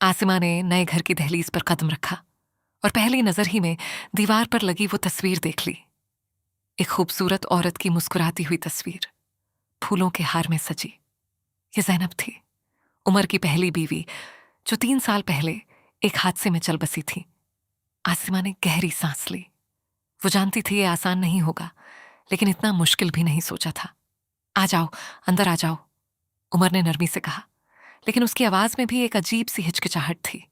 आसिमा ने नए घर की दहलीज पर कदम रखा और पहली नजर ही में दीवार पर लगी वो तस्वीर देख ली। एक खूबसूरत औरत की मुस्कुराती हुई तस्वीर, फूलों के हार में सजी। ये जैनब थी, उमर की पहली बीवी, जो 3 साल पहले एक हादसे में चल बसी थी। आसिमा ने गहरी सांस ली। वो जानती थी ये आसान नहीं होगा, लेकिन इतना मुश्किल भी नहीं सोचा था। आ जाओ, अंदर आ जाओ, उमर ने नरमी से कहा, लेकिन उसकी आवाज में भी एक अजीब सी हिचकिचाहट थी।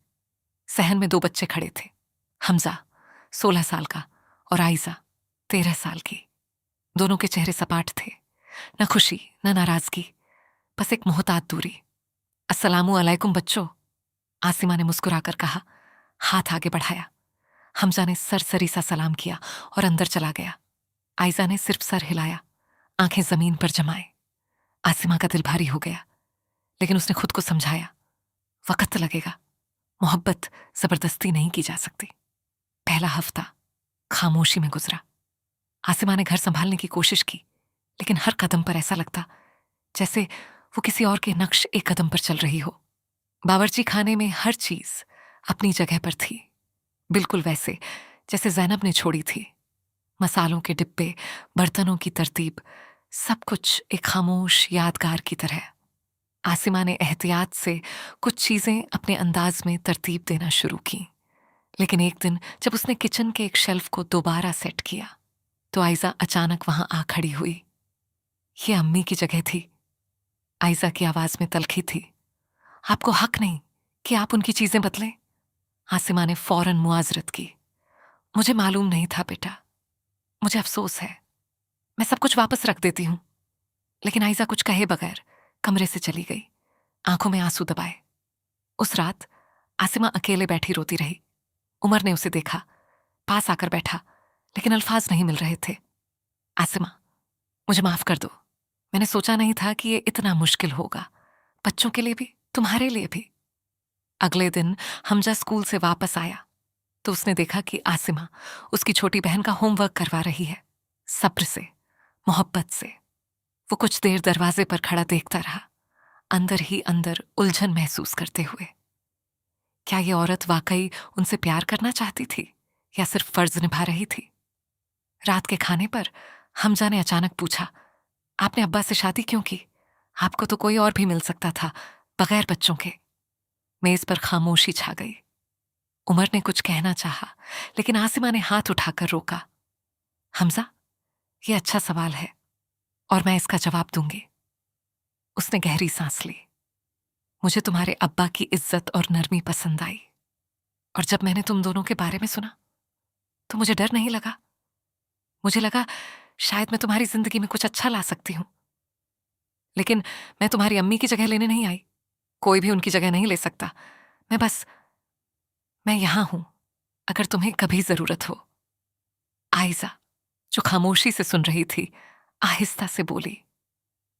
सहन में 2 बच्चे खड़े थे, हमजा 16 साल का और आइजा 13 साल की। दोनों के चेहरे सपाट थे, न खुशी न नाराजगी, बस एक मोहतात दूरी। अस्सलामु अलैकुम बच्चों, आसिमा ने मुस्कुराकर कहा, हाथ आगे बढ़ाया। हमजा ने सरसरी सा सलाम किया और अंदर चला गया। आइजा ने सिर्फ सर हिलाया, आंखें जमीन पर जमाए। आसिमा का दिल भारी हो गया, लेकिन उसने खुद को समझाया, वक्त लगेगा, मोहब्बत जबरदस्ती नहीं की जा सकती। पहला हफ्ता खामोशी में गुजरा। आसिमा ने घर संभालने की कोशिश की, लेकिन हर कदम पर ऐसा लगता जैसे वो किसी और के नक्श एक कदम पर चल रही हो। बावर्ची खाने में हर चीज अपनी जगह पर थी, बिल्कुल वैसे जैसे जैनब ने छोड़ी थी। मसालों के डिब्बे, बर्तनों की तरतीब, सब कुछ एक खामोश यादगार की तरह। आसिमा ने एहतियात से कुछ चीजें अपने अंदाज में तरतीब देना शुरू की, लेकिन एक दिन जब उसने किचन के एक शेल्फ को दोबारा सेट किया, तो आइजा अचानक वहां आ खड़ी हुई। ये अम्मी की जगह थी। आइजा की आवाज में तल्खी थी। आपको हक नहीं कि आप उनकी चीजें बदलें। आसिमा ने फौरन मुआजरत की। मुझे मालूम नहीं था बेटा, मुझे अफसोस है, मैं सब कुछ वापस रख देती हूं। लेकिन आइजा कुछ कहे बगैर कमरे से चली गई, आंखों में आंसू दबाए। उस रात आसिमा अकेले बैठी रोती रही। उमर ने उसे देखा, पास आकर बैठा, लेकिन अल्फाज नहीं मिल रहे थे। आसिमा, मुझे माफ कर दो, मैंने सोचा नहीं था कि ये इतना मुश्किल होगा, बच्चों के लिए भी, तुम्हारे लिए भी। अगले दिन हमजा स्कूल से वापस आया तो उसने देखा कि आसिमा उसकी छोटी बहन का होमवर्क करवा रही है, सब्र से, मोहब्बत से। वो कुछ देर दरवाजे पर खड़ा देखता रहा, अंदर ही अंदर उलझन महसूस करते हुए। क्या ये औरत वाकई उनसे प्यार करना चाहती थी या सिर्फ फर्ज निभा रही थी? रात के खाने पर हमजा ने अचानक पूछा, आपने अब्बा से शादी क्यों की? आपको तो कोई और भी मिल सकता था, बगैर बच्चों के। मेज पर खामोशी छा गई। उमर ने कुछ कहना चाहा, लेकिन आसिमा ने हाथ उठाकर रोका। हमजा, ये अच्छा सवाल है और मैं इसका जवाब दूंगी। उसने गहरी सांस ली। मुझे तुम्हारे अब्बा की इज्जत और नरमी पसंद आई, और जब मैंने तुम दोनों के बारे में सुना तो मुझे डर नहीं लगा। मुझे लगा शायद मैं तुम्हारी जिंदगी में कुछ अच्छा ला सकती हूं। लेकिन मैं तुम्हारी अम्मी की जगह लेने नहीं आई, कोई भी उनकी जगह नहीं ले सकता। मैं यहां हूं अगर तुम्हें कभी जरूरत हो। आइजा, जो खामोशी से सुन रही थी, आहिस्ता से बोली,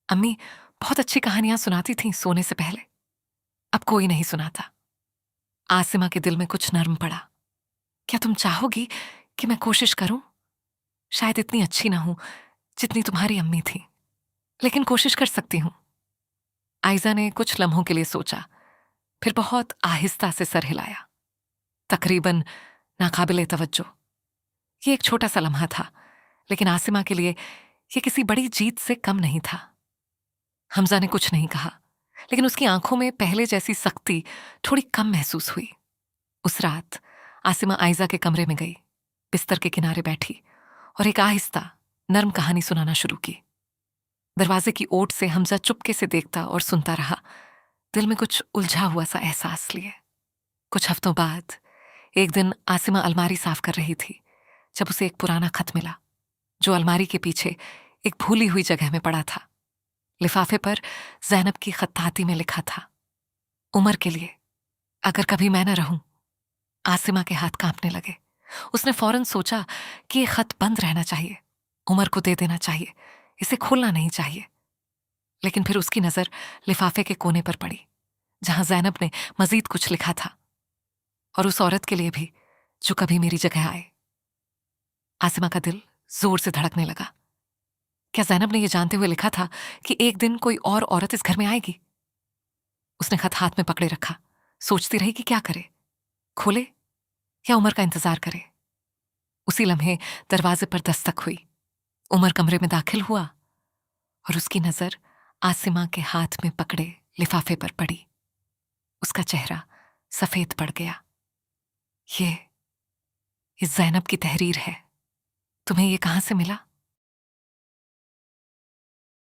अम्मी बहुत अच्छी कहानियां सुनाती थीं सोने से पहले, अब कोई नहीं सुनाता। आसिमा के दिल में कुछ नर्म पड़ा। क्या तुम चाहोगी कि मैं कोशिश करूं? शायद इतनी अच्छी ना हूं जितनी तुम्हारी अम्मी थी, लेकिन कोशिश कर सकती हूं। आइजा ने कुछ लम्हों के लिए सोचा, फिर बहुत आहिस्ता से सर हिलाया, तकरीबन नाकाबिले तवज्जो। ये एक छोटा सा लम्हा था, लेकिन आसिमा के लिए ये किसी बड़ी जीत से कम नहीं था। हमजा ने कुछ नहीं कहा, लेकिन उसकी आंखों में पहले जैसी सख्ती थोड़ी कम महसूस हुई। उस रात आसिमा आइजा के कमरे में गई, बिस्तर के किनारे बैठी और एक आहिस्ता नर्म कहानी सुनाना शुरू की। दरवाजे की ओट से हमजा चुपके से देखता और सुनता रहा, दिल में कुछ उलझा हुआ सा एहसास लिए। कुछ हफ्तों बाद एक दिन आसिमा अलमारी साफ कर रही थी जब उसे एक पुराना खत मिला, जो अलमारी के पीछे एक भूली हुई जगह में पड़ा था। लिफाफे पर जैनब की खत्ताती में लिखा था, उमर के लिए, अगर कभी मैं न रहूं। आसिमा के हाथ कांपने लगे। उसने फौरन सोचा कि यह खत बंद रहना चाहिए, उमर को दे देना चाहिए, इसे खोलना नहीं चाहिए। लेकिन फिर उसकी नजर लिफाफे के कोने पर पड़ी, जहां जैनब ने मजीद कुछ लिखा था, और उस औरत के लिए भी जो कभी मेरी जगह आए। आसिमा का दिल जोर से धड़कने लगा। क्या जैनब ने यह जानते हुए लिखा था कि एक दिन कोई और औरत इस घर में आएगी? उसने खत हाथ में पकड़े रखा, सोचती रही कि क्या करे, खोले या उमर का इंतजार करे। उसी लम्हे दरवाजे पर दस्तक हुई। उमर कमरे में दाखिल हुआ और उसकी नजर आसिमा के हाथ में पकड़े लिफाफे पर पड़ी। उसका चेहरा सफेद पड़ गया। ये जैनब की तहरीर है। तुम्हें ये कहां से मिला?